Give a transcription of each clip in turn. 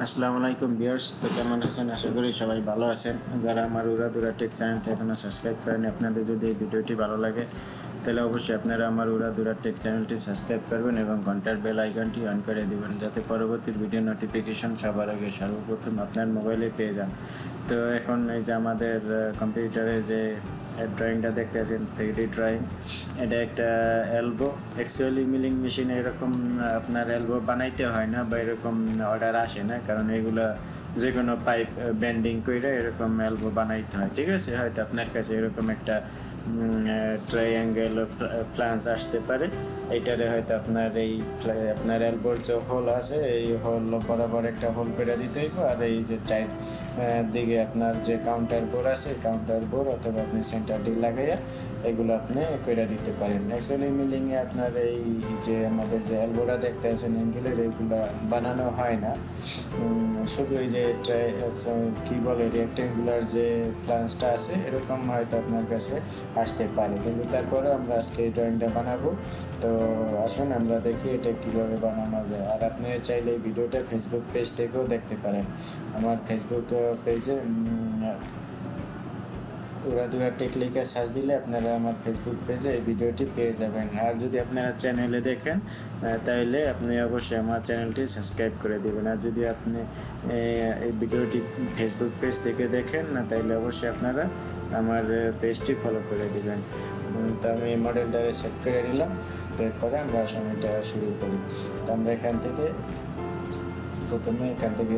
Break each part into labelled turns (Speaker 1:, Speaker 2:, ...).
Speaker 1: আসসালামু আলাইকুম ভিউয়ার্স, তো কেমন আছেন? আশা করি সবাই ভালো আছেন। যারা আমার উড়াদুরা টেক চ্যানেলটা এখনও সাবস্ক্রাইব করেনি, আপনাদের যদি এই ভিডিওটি ভালো লাগে তাহলে অবশ্যই আপনারা আমার উড়াদুরা টেক চ্যানেলটি সাবস্ক্রাইব করবেন এবং ঘন্টার বেল আইকনটি অন করে দেবেন, যাতে পরবর্তী ভিডিও নোটিফিকেশন সবার আগে সর্বপ্রথম আপনার মোবাইলে পেয়ে যান। তো এখন এই যে আমাদের কম্পিউটারে যে ড্রয়িংটা দেখতেছেন, 3D ড্রয়িং, এটা একটা এলবো। অ্যাকচুয়ালি মিলিং মেশিনে এরকম আপনার এলবো বানাইতে হয় না বা এরকম অর্ডার আসে না, কারণ এগুলো যে কোনো পাইপ বেন্ডিং করে এরকম এলবো বানাইতে হয়। ঠিক আছে, হয়তো আপনার কাছে এরকম একটা ট্রাইঅ্যাঙ্গেল ফ্লান্স আসতে পারে, এইটারে হয়তো আপনার আপনার এলবোর যে হোল আছে এই হোল বরাবর একটা হোল করে দিতে হইব। আর এই যে চাইড দিকে আপনার যে কাউন্টার বোর্ড আছে, কাউন্টার বোর্ড অথবা আপনি সেন্টার ডি লাগাইয়া এগুলো আপনি করে দিতে পারেন। অ্যাকচুয়ালি মিলিংয়ে আপনার এই যে আমাদের যে এলবোটা দেখতে আছেন অ্যাঙ্গেলের, এইগুলো বানানো হয় না, শুধু এই যে কী বলে রেক্টেঙ্গুলার যে প্লান্সটা আছে এরকম হয়তো আপনার কাছে আসতে পারে, কিন্তু তারপরে আমরা আজকে এই ড্রয়িংটা বানাবো। তো আসুন আমরা দেখি এটা কীভাবে বানানো যায়। আর আপনি চাইলে এই ভিডিওটা ফেসবুক পেজ থেকেও দেখতে পারেন। আমার ফেসবুক পেজে উড়াদুরা টেক লিখে সার্চ দিলে আপনারা আমার ফেসবুক পেজে এই ভিডিওটি পেয়ে যাবেন। আর যদি আপনারা চ্যানেলে দেখেন তাহলে আপনি অবশ্যই আমার চ্যানেলটি সাবস্ক্রাইব করে দেবেন। আর যদি আপনি এই ভিডিওটি ফেসবুক পেজ থেকে দেখেন না, তাহলে অবশ্যই আপনারা আমার পেজটি ফলো করে দেবেন। তো আমি এই মডেলটারে সেট করে নিলাম। তো এরপরে আমরা সময়টা শুরু করি। তো আমরা এখান থেকে প্রথমে এখান থেকে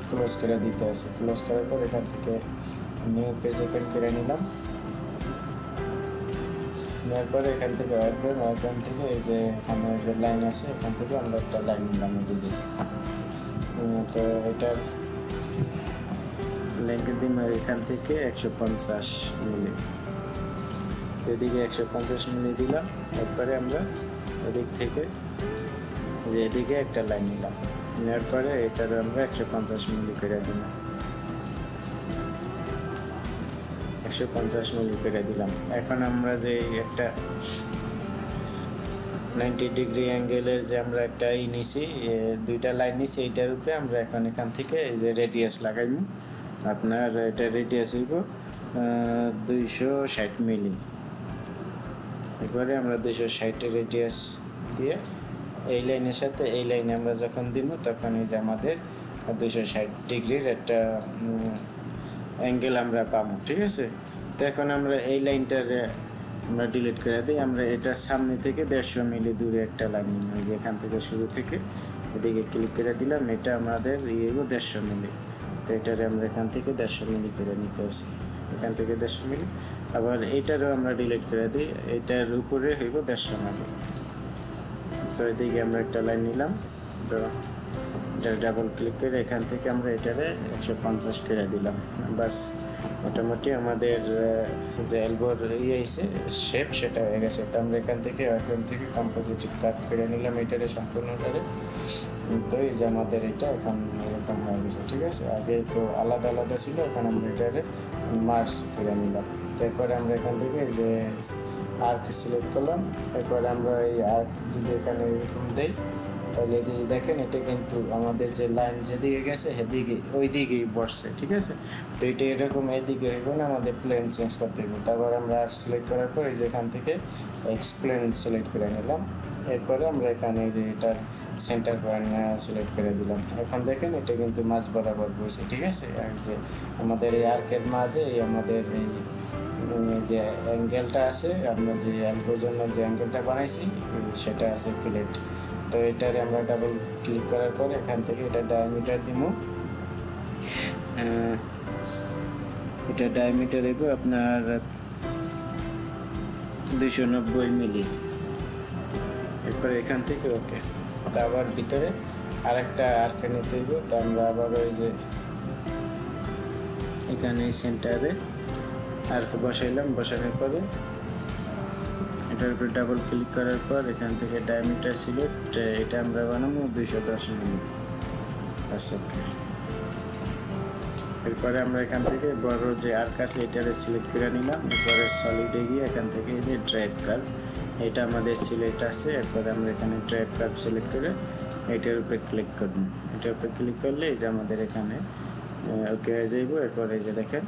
Speaker 1: ক্লোজ করে দিতে আছে। ক্লোজ করার পর এখান থেকে নিউ পেজ ওপেন করে নিলাম। নেওয়ার পরে এখান থেকে ওয়ারফ্রেম থেকে এই যে এখানে যে লাইন আছে এখান থেকে আমরা একটা লাইন নিলাম এদিকে। তো এটার লেন্থের দিন এখান থেকে 150 মিলি, তো এদিকে 150 মিলি দিলাম। এরপরে আমরা এদিক থেকে যে এদিকে একটা লাইন নিলাম, নেওয়ার পরে এটার আমরা 150 মিলি করে দিলাম, 150 মিলি করে দিলাম। এখন আমরা যে একটা 90 ডিগ্রি অ্যাঙ্গেলের যে আমরা একটা নিছি, দুইটা লাইন নিছি, এইটার উপরে আমরা এখন এখান থেকে এই যে রেডিয়াস লাগাইব। আপনার এটা রেডিয়াস হইব 260 মিলি। এরপরে আমরা 260 রেডিয়াস দিয়ে এই লাইনের সাথে এই লাইনে আমরা যখন দিব তখন এই যে আমাদের 260 ডিগ্রির একটা অ্যাঙ্গেল আমরা পাবো। ঠিক আছে, তো এখন আমরা এই লাইনটার আমরা ডিলিট করে দিই। আমরা এটার সামনে থেকে 150 মিলি দূরে একটা লাইন নিই, যে এখান থেকে শুরু থেকে এদিকে ক্লিক করে দিলাম। এটা আমাদের 150 মিলি। তো এটারে আমরা এখান থেকে 150 মিলি করে নিতে আসি, এখান থেকে 150 মিলি। আবার এইটারও আমরা ডিলিট করে দিই, এটার উপরে হইব 150 মিলি। তো এদিকে আমরা একটা লাইন নিলাম। তো এটা ডাবল ক্লিক করে এখান থেকে আমরা এটারে 150 করে দিলাম। বাস, মোটামুটি আমাদের যে এলবোর আইছে শেপ সেটা হয়ে গেছে। তো আমরা এখান থেকে ওয়ারফ্রেম থেকে কম্পোজিটিভ কাট করে নিলাম এটারে সম্পূর্ণটারে। তো এই যে আমাদের এটা এখন এরকম হয়ে গেছে। ঠিক আছে, আগে তো আলাদা আলাদা ছিল, এখন আমরা এটারে মার্কস করে নিলাম। তারপরে আমরা এখান থেকে যে আর্ক সিলেক্ট করলাম। এরপরে আমরা এই আর্ক যদি এখানে এরকম দেই তাহলে এদিকে দেখেন এটা কিন্তু আমাদের যে লাইন যেদিকে গেছে সেদিকে ওই দিকেই বসছে। ঠিক আছে, তো এটা এরকম এইদিকে হইব না, আমাদের প্লেন চেঞ্জ করতে হবে। তারপর আমরা আর্ক সিলেক্ট করার পর এই যে এখান থেকে এক্সপ্লেন সিলেক্ট করে নিলাম। এরপরে আমরা এখানে যে এটার সেন্টার পয়েন্ট সিলেক্ট করে দিলাম। এখন দেখেন এটা কিন্তু মাঝ বরাবর বসে। ঠিক আছে, আর যে আমাদের এই আর্কের মাঝে এই আমাদের এই যে অ্যাঙ্গেলটা আছে, আমরা যে এলবোর জন্য যে অ্যাঙ্গেলটা বানাইছি সেটা আছে প্লেট। তো এটারে আমরা ডাবল ক্লিক করার পর এখান থেকে এটা ডায়ামিটার দিব। এটা ডায়ামিটার দেব আপনার 290 মিলি। এরপরে এখান থেকে ওকে। তো আবার ভিতরে আরেকটা আর্কে নিতে হইব। তো আমরা আবার ওই যে এখানে সেন্টারে আর্ক বসাইলাম। বসানোর পরে এটার উপরে ডাবল ক্লিক করার পর এখান থেকে ডায়ামিটার সিলেক্ট, এটা আমরা বানাবো 210 মিলি। আচ্ছা, এরপরে আমরা এখান থেকে বড় যে আর্ক আছে এটারে সিলেক্ট করে নিলাম। এরপরে সলিডে গিয়ে এখান থেকে এই যে ড্রাইভ কার্ভ এটা আমাদের সিলেক্ট আছে। এরপরে আমরা এখানে ড্র্যাগ কার্ভ সিলেক্ট করে এটার উপরে ক্লিক করব। এটার উপরে ক্লিক করলে এই যে আমাদের এখানে ওকে হয়ে যাইব। এরপরে এই যে দেখেন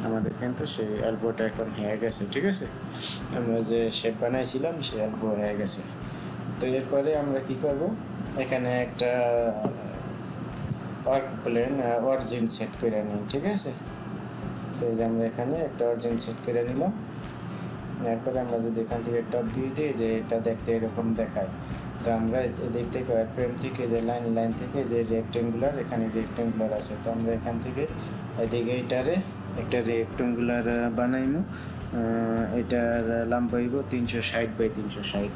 Speaker 1: আমাদের কিন্তু সেই এলবোটা এখন হয়ে গেছে, ঠিক আছে। আমরা যে শেপ বানাইছিলাম সেই এলবো হয়ে গেছে। তো এরপরে আমরা কি করব, এখানে একটা ওয়ার্ক প্লেন অরিজিন সেট করে নিই, ঠিক আছে। তো এই যে আমরা এখানে একটা অরিজিন সেট করে নিলাম। এরপরে আমরা যদি এখান থেকে টপ ভিউ দিই যে এটা দেখতে এরকম দেখায়। তো আমরা এদিক থেকে ওয়ারফ্রেম থেকে যে লাইন থেকে যে রেক্টেঙ্গুলার, এখানে রেক্টেঙ্গুলার আছে। তো আমরা এখান থেকে এদিকে এটারে একটা রেক্টেঙ্গুলার বানাইমু। এটার লম্বা হইব 360 বাই 360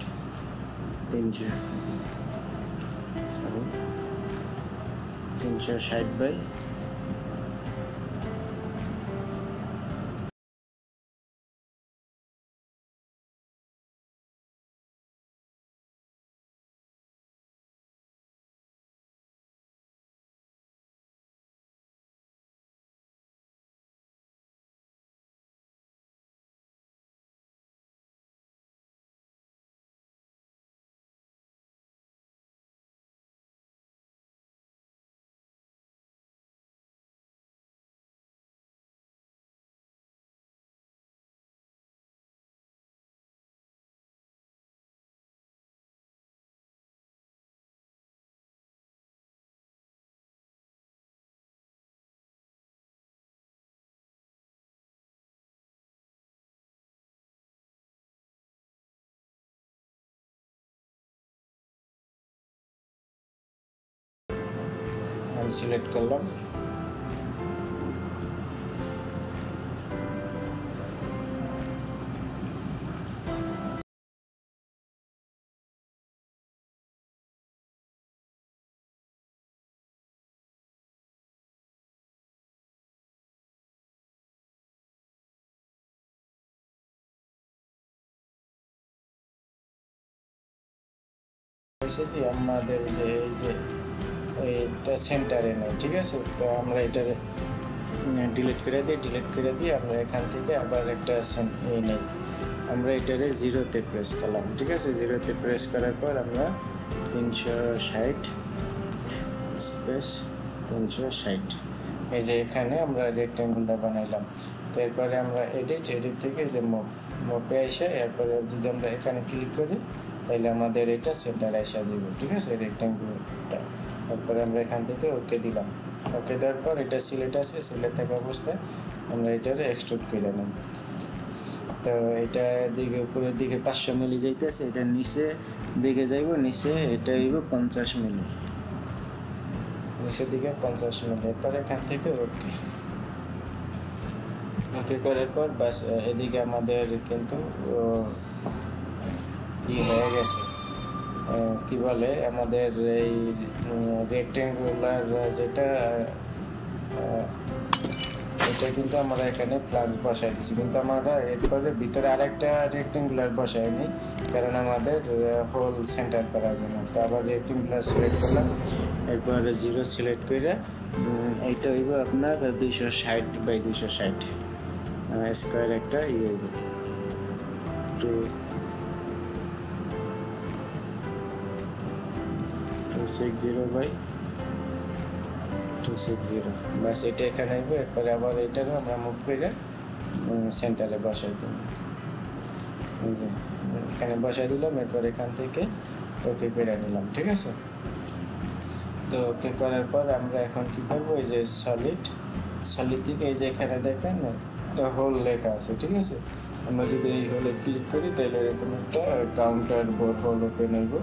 Speaker 1: 360 বাই আমি সিলেক্ট করলাম। কি আমাদের যে এই যে এটা সেন্টারে নেই, ঠিক আছে। তো আমরা এটারে ডিলিট করে দিই আমরা এখান থেকে আবার একটা নেই। আমরা এটারে 0-তে প্রেস করলাম, ঠিক আছে। 0-তে প্রেস করার পর আমরা 360 স্পেস 360 এই যে এখানে আমরা রেক্টেঙ্গুলটা বানাইলাম। তো এরপরে আমরা এডিট থেকে যে মুভে এসে এরপরে যদি আমরা এখানে ক্লিক করি তাহলে আমাদের এটা সেন্টারে এসে যাবে, ঠিক আছে, রেক্টেঙ্গুলটা। এরপরে আমরা এখান থেকে ওকে দিলাম। ওকে দেওয়ার পর এটা সিলেক্ট আছে, সিলেক্ট থাকা অবস্থায় আমরা এটারে এক্সট্রুড করে নিই। তো এটা দিকে উপরের দিকে 500 মিলি যাইতেছে, এটা নিচে দিকে যাইব, নিচে এটা হইব 50 মিলি, নিচের দিকে 50 মিলি। এরপর এখান থেকে ওকে করার পর বাস এদিকে আমাদের কিন্তু হয়ে গেছে, কি বলে আমাদের এই রেক্টেঙ্গুলার যেটা এটা কিন্তু আমরা এখানে প্লাস বসাই দিছি, কিন্তু আমরা এরপরে ভিতরে আরেকটা রেক্টেঙ্গুলার বসাই নি, কারণ আমাদের হোল সেন্টার করার জন্য। তো আবার রেক্টেঙ্গুলার সিলেক্ট করলাম, এরপরে 0 সিলেক্ট করে এইটা হইব আপনার 260 বাই 260 স্কোয়ার একটা হইব 260 বাই 260 বাস এটা এখানে আসবে। এরপরে আবার এটারও আমরা মুভ করে সেন্টারে বসাই দিই, এখানে বসাই দিলাম। এরপর এখান থেকে ওকে করে নিলাম, ঠিক আছে। তো ওকে করার পর আমরা এখন কি করবো, এই যে সলিড থেকে এই যে এখানে দেখেন হোল লেখা আছে, ঠিক আছে। আমরা যদি এই হোলে ক্লিক করি তাহলে এরকম একটা কাউন্টার বোর হোল ওপেন হইব।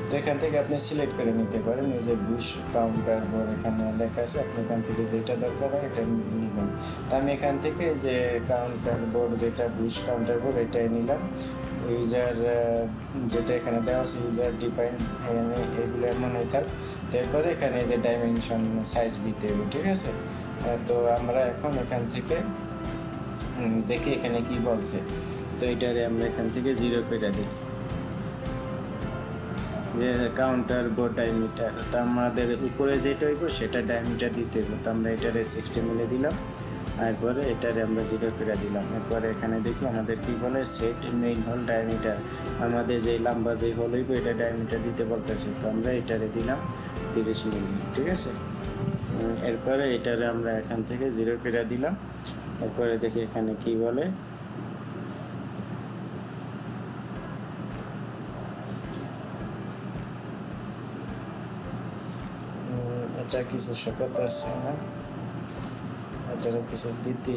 Speaker 1: তো এখান থেকে আপনি সিলেক্ট করে নিতে পারেন, এই যে বুশ কাউন্টার বোর এখানে লেখা আছে, আপনি এখান থেকে যেটা দরকার হয় এটা নিবেন। তো আমি এখান থেকে যে কাউন্টার বোর যেটা বুশ কাউন্টার বোর এটাই নিলাম। ইউজার যেটা এখানে দেওয়া আছে ইউজার ডিফাইন, এগুলো এমন হয়ে থাক। তারপরে এখানে যে ডাইমেনশন সাইজ দিতে হবে, ঠিক আছে। তো আমরা এখন এখান থেকে দেখি এখানে কি বলছে। তো এটারে আমরা এখান থেকে 0 করে দিই, যে কাউন্টার বোর্ড ডায়ামিটার। তো আমাদের উপরে যেটা হইব সেটা ডায়ামিটার দিতে হবে। তো আমরা এটারে 60 মিলি দিলাম। এরপরে এটারে আমরা 0 করে দিলাম। এরপরে এখানে দেখি আমাদের কি বলে সেট মেইন হোল ডায়ামিটার, আমাদের যে লম্বা যে হোল হইব এটা ডায়ামিটার দিতে বলতেছে, তো আমরা এটারে দিলাম 30 মিলি। ঠিক আছে, এরপরে এটারে আমরা এখান থেকে 0 করে দিলাম। এরপরে দেখি এখানে কি বলে, এটা কিছু শকত আসছে না, এটারে কিছু দিতে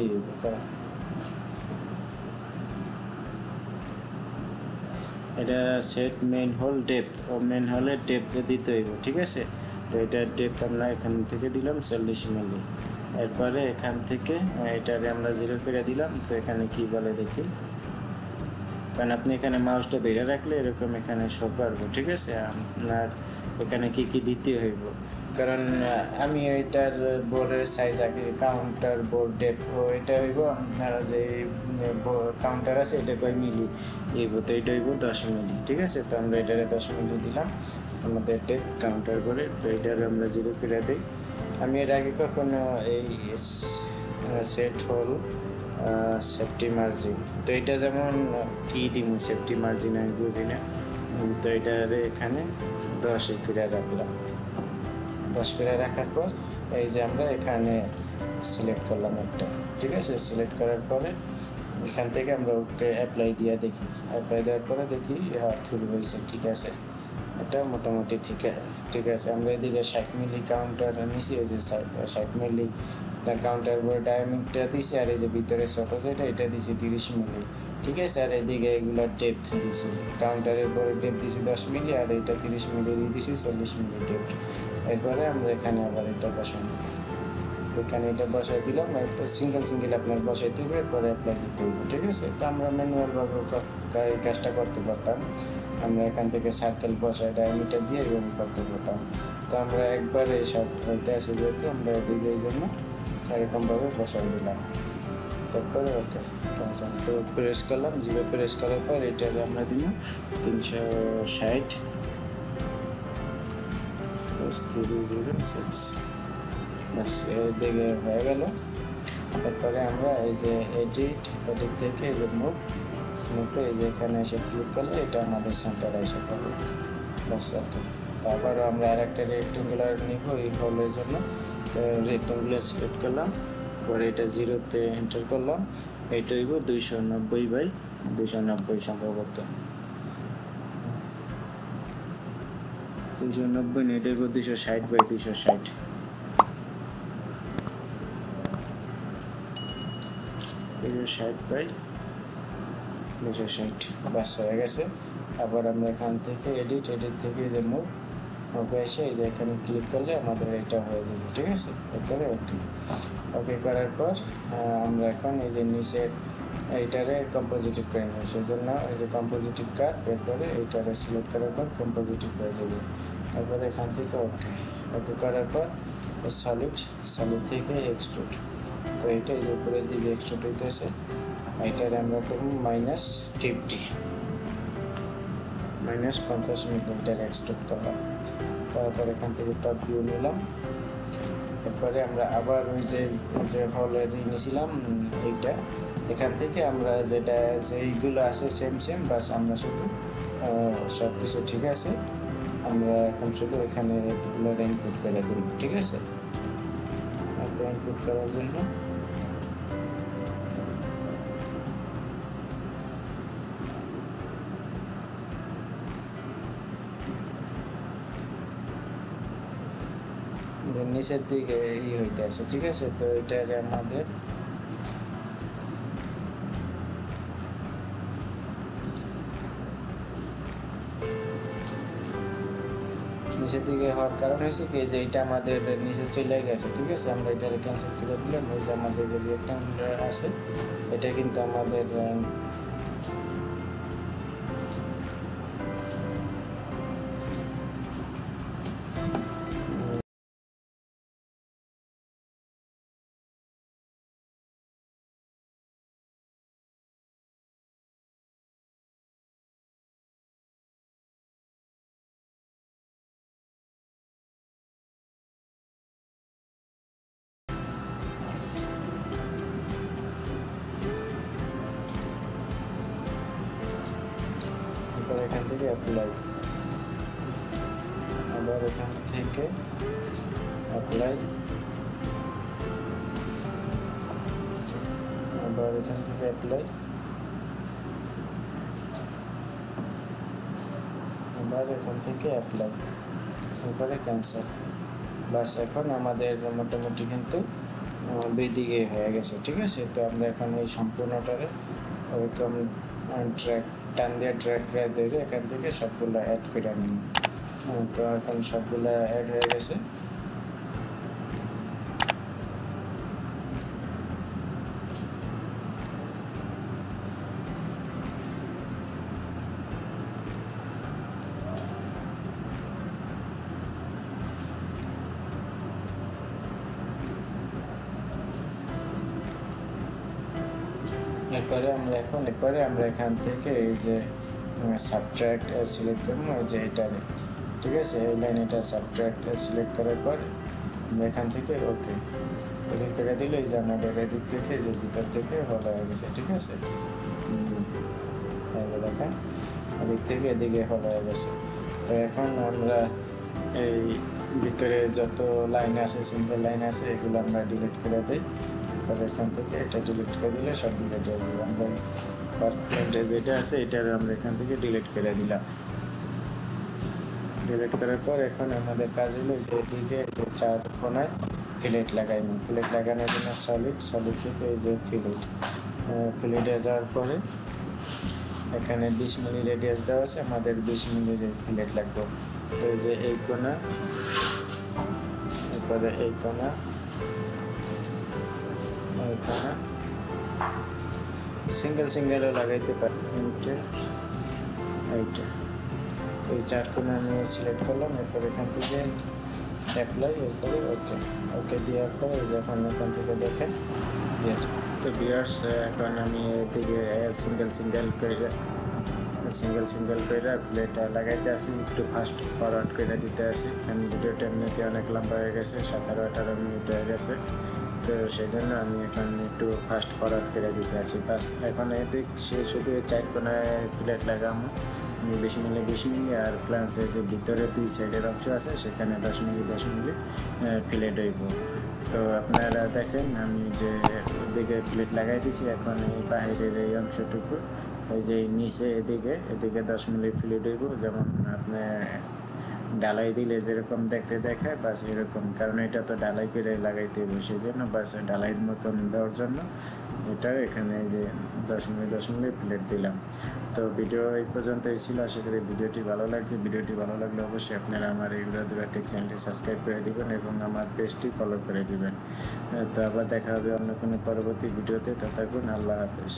Speaker 1: এটা সেট মেইন হোল ডেপথ ও মেইন হোলের ডেপথ দিতে হইব। ঠিক আছে, তো এটার ডেপথ আমরা এখান থেকে দিলাম 40 মিলি। এরপরে এখান থেকে এটারে আমরা 0 করে দিলাম। তো এখানে কি বলে দেখি, কারণ আপনি এখানে মাউসটা ধরে রাখলে এরকম এখানে শো করবো। ঠিক আছে, আপনার এখানে কি কি দিতে হইব, কারণ আমি এটার বোর্ডের সাইজ আগে কাউন্টার বোর্ড ডেপথ এটা হইব আপনার যে কাউন্টার আছে এটা কয় মিলি হইব, তো এটা হইব 10 মিলি। ঠিক আছে, তো আমরা এটারে 10 মিলি দিলাম আমাদের ডেপথ কাউন্টার করে। তো এটারে আমরা 0 করে দিই। আমি এর আগে কখনো এই সেট হোল সেফটি মার্জিন, তো এটা যেমন কি দিব সেফটি মার্জিন আমি বুঝি না, তো এটারে এখানে 10 করে রাখলাম। 10 করে রাখার পর এই যে আমরা এখানে সিলেক্ট করলাম একটা। ঠিক আছে, সিলেক্ট করার পরে এখান থেকে আমরা ওকে অ্যাপ্লাই দিয়ে দেখি। অ্যাপ্লাই দেওয়ার পরে দেখি থ্রু হয়েছে। ঠিক আছে, এটা মোটামুটি ঠিক আছে। আমরা এদিকে 60 মিলি কাউন্টার নিয়েছি, এই যে 60 মিলি তার কাউন্টার উপরে ডায়ামিটার দিছি, আর এই যে ভিতরে ছোট যেটা এটা দিছি 30 মিলি। ঠিক আছে, আর এদিকে এগুলোর ডেপথ দিছি, কাউন্টারের উপরে ডেপথ দিছি 10 মিলি, আর এটা 30 মিলি দিছি 40 মিলি ডেপথ। এরপরে আমরা এখানে আবার এটা বসাই দিই। তো এখানে এটা বসাই দিলাম, এরপর সিঙ্গেল আপনার বসাইতে হবে, এরপরে অ্যাপ্লাই দিতে হবে। ঠিক আছে, তো আমরা ম্যানুয়ালভাবে এই কাজটা করতে পারতাম, আমরা এখান থেকে সার্কেল বসাই ডায়ামিটার দিয়ে এরকম করতে পারতাম। তো আমরা একবারে সব হইতে আসে যেহেতু আমরা এদিকে এই জন্য এরকমভাবে বসাই দিলাম। তারপরে ওকে ক্যান্সেল তো প্রেস করলাম। 0 প্রেস করার পর এটাকে আমরা দিব 360 306 বাস, এদিকে হয়ে গেল। তারপরে আমরা এই যে এডিট থেকে এই যে মুভে এই যে এখানে এসে ক্লিক করলে এটা আমাদের সেন্টারে এসে পড়বে। বাস ওকে, তারপরে আমরা আর একটা রেক্টেঙ্গুলার নিব এই হোলের জন্য। তো রেক্টেঙ্গুলার সিলেক্ট করলাম, পরে এটা 0-তে এন্টার করলাম। এটা হইব 290/290 সম্ভবত 290 না, এটা হইব 260/260। 260/260 বাস হয়ে গেছে। আবার আমরা এখান থেকে এডিট থেকে যে মুভে এসে এই যে এখানে ক্লিক করলে আমাদের এটা হয়ে যাবে। ঠিক আছে, এরপরে ওকে করার পর আমরা এখন এই যে নিচের এইটারে কম্পোজিটিভ করে নেব, সেই জন্য এই যে কম্পোজিটিভ কাট, এরপরে এইটারে সিলেক্ট করার পর কম্পোজিটিভ হয়ে যাবে। তারপরে এখান থেকে ওকে করার পর সলিড থেকে এক্সট্রুড, তো এইটা এই যে উপরের দিকে এক্সট্রুড হইতেছে, এইটারে আমরা করব -50 মিলিমিটার এক্সট্রুড করলাম। করার পর এখান থেকে টপ ভিউ নিলাম। এরপরে আমরা আবার ওই যে হলের নিয়েছিলাম এইটা, এখান থেকে আমরা যেইগুলো আছে সেম বাস আমরা শুধু সব কিছু ঠিক আছে, আমরা এখন শুধু এখানে এগুলো ইনপুট করে দিই। ঠিক আছে, তো ইনপুট করার জন্য নিচের দিকে হইতে আছে। ঠিক আছে, তো এটাকে আমাদের নিচের দিকে হওয়ার কারণ হয়েছে কি যে এটা আমাদের নিচে চলে গেছে। ঠিক আছে, আমরা এটাকে ক্যান্সেল করে দিলাম। এই যে আমাদের যে রেক্ট্যাঙ্গুলার আছে এটা কিন্তু আমাদের এখান থেকে অ্যাপ্লাই, আবার এখান থেকে অ্যাপ্লাই, আবার এখান থেকে অ্যাপ্লাই, আবার এখান থেকে অ্যাপ্লাই, এরপরে ক্যান্সেল। বাস এখন আমাদের মোটামুটি কিন্তু দুই দিকে হয়ে গেছে, ঠিক আছে। তো আমরা এখন এই সম্পূর্ণটারে ওরকম টান দিয়ে ড্র্যাগ করে ধরে এখান থেকে সবগুলো অ্যাড করে নিন। তো এখন সবগুলো অ্যাড হয়ে গেছে। এরপরে আমরা এখান থেকে এই যে সাবট্রাক্ট সিলেক্ট করবো, এই যে এটারে, ঠিক আছে। এই লাইন এটা সাবট্রাক্ট সিলেক্ট করার পর আমরা এখান থেকে ওকে করে দিলে এই যে আমাদের এদিক থেকে যে ভিতর থেকে হলো হয়ে গেছে, ঠিক আছে। দেখেন এদিক থেকে এদিকে হলো হয়ে গেছে। তো এখন আমরা এই ভিতরে যত লাইন আছে, সিঙ্গেল লাইন আছে, এগুলো আমরা ডিলিট করে দিই। আর এখান থেকে এটা ডিলিট করে দিলে সব ডিলিট হয়ে যাবে। আমরা পারফেক্ট যেটা আছে এটার আমরা এখান থেকে ডিলিট করে দিলাম। ডিলিট করার পর এখন আমাদের কাজ হলো যে এদিকে যে চার কোণায় ফিলেট লাগাইনি। ফিলেট লাগানোর জন্য সলিড থেকে এই যে ফিলেটে যাওয়ার পরে এখানে 20 মিলি রেডিয়াস দেওয়া আছে, আমাদের 20 মিলি ফিলেট লাগবে। তো এই যে এই কোণা, এরপরে এই কোণা, সিঙ্গেলও লাগাইতে পারি। এইটা এই চার কোণা আমি সিলেক্ট করলাম। এরপর এখান থেকে অ্যাপ্লাই, এরপরে ওকে দেওয়ার পরে যখন এখান থেকে দেখেন তো ভিউয়ার্স, এখন আমি এদিকে সিঙ্গেল করে প্লেট লাগাইতে আসি, একটু ফাস্ট ফরওয়ার্ড করে দিতে আসি। কারণ ভিডিওটা এমনিতে অনেক লম্বা হয়ে গেছে, 17-18 মিনিট হয়ে গেছে। তো সেই জন্য আমি এখন একটু ফাস্ট ফরওয়ার্ড করে দিতে আসি। বাস এখন এদিক সে শুধু চার কোণায় প্লেট লাগাবো 20 মিলি, আর প্লাস যে ভিতরে দুই সাইডের অংশ আছে সেখানে 10 মিলি প্লেট হইব। তো আপনারা দেখেন আমি যে ওদিকে প্লেট লাগাই দিছি। এখন এই বাহিরের এই অংশটুকু এই যে নিচে এদিকে 10 মিলি প্লেট হইব, যেমন আপনার ডালাই দিলে যেরকম দেখতে দেখায় বাস এরকম। কারণ এটা তো ডালাই করে লাগাইতে হবে, সেই জন্য বাস ডালাইয়ের মতন দেওয়ার জন্য এটা এখানে যে 10 মিলি প্লেট দিলাম। তো ভিডিও এই পর্যন্তই ছিল। আশা করি ভিডিওটি ভালো লাগছে। ভিডিওটি ভালো লাগলে অবশ্যই আপনারা আমার এই টেক চ্যানেলটি সাবস্ক্রাইব করে দিবেন এবং আমার পেজটি ফলো করে দিবেন। তো আবার দেখা হবে অন্য কোনো পরবর্তী ভিডিওতে। ততক্ষণ আল্লাহ হাফেজ।